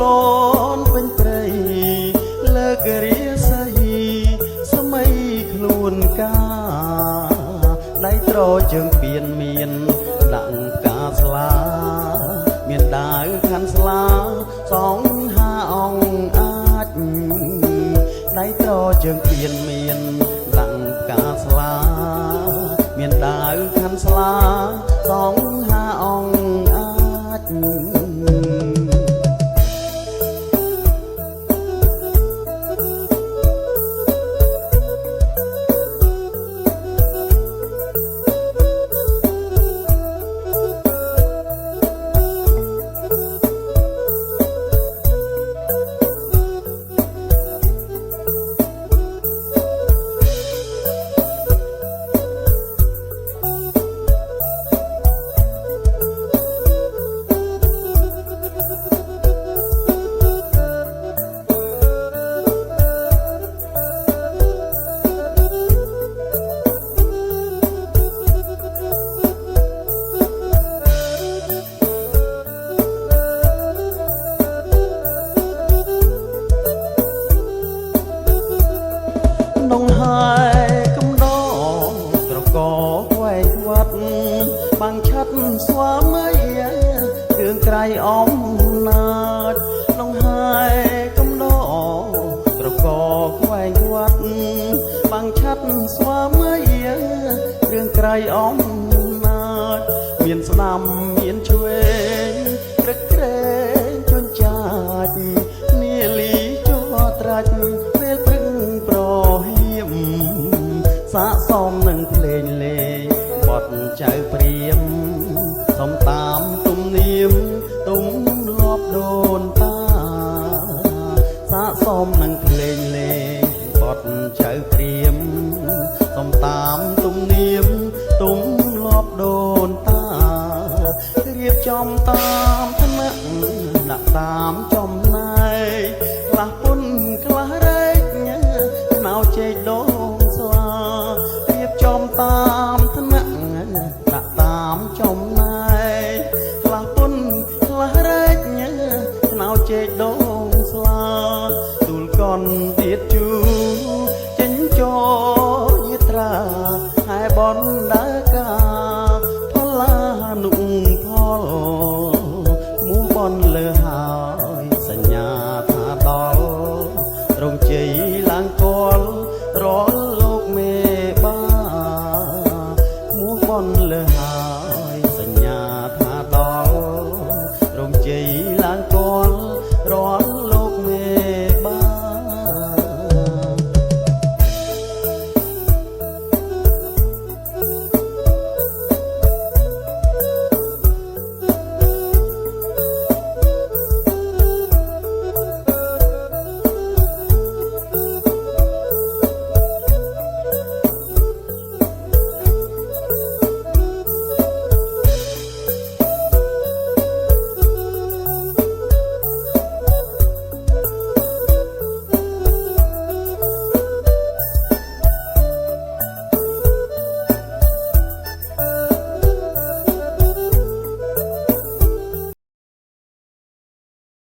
លន់ពេញព្រៃលើករាសីសម័យខ្លួនកាដៃត្រជើងពៀនមានដាក់កាស្លាមានដាវខាន់ស្លាសងហាអង្គអាចដៃត្រជើងពៀនមានដាក់កាស្លាមានដាវខាន់ស្លាសងហាអង្គអាចនងហើយកំដរត្រកវែងវត្តបាំងឆាត់ស្វាមីគ្រឿងក្រៃអំណាចនងហើយកំដរត្រកវែងវត្តបាំងឆាត់ស្វាមីគ្រឿងក្រៃអំណាចមានស្ដាំមានឆ្វេងព្រឹកក្រែងជន់ចាច់នាលីចោត្រាច់ពេលព្រឹងប្រហៀមសាកសមនឹងភ្លេងលេងបត់ចៅព្រាមសំតាមទំនៀមទុំលាប់ដូនតាសាកសមនឹងភ្លេងលេងបត់ចៅព្រាមសំតាមទំនៀមទុំលាប់ដូនតារៀបចំតាមថ្នាក់ដាក់តាមចំណែកខ្លះពុនខ្លះរែកណៅជែកដងស្លារៀបចំតាមថ្នាក់ដាក់តាមចំណែកខ្លះពុនខ្លះរែកណៅជែកដងស្លាទូលកនទៀតជូចេញចោយត្រាហើយបនដើកាផលានុផលមូបនលើហើយសញ្ញាថាដល់រងជ័យឡើងគល់រាល់លោកមេបាមួបនលើហើយ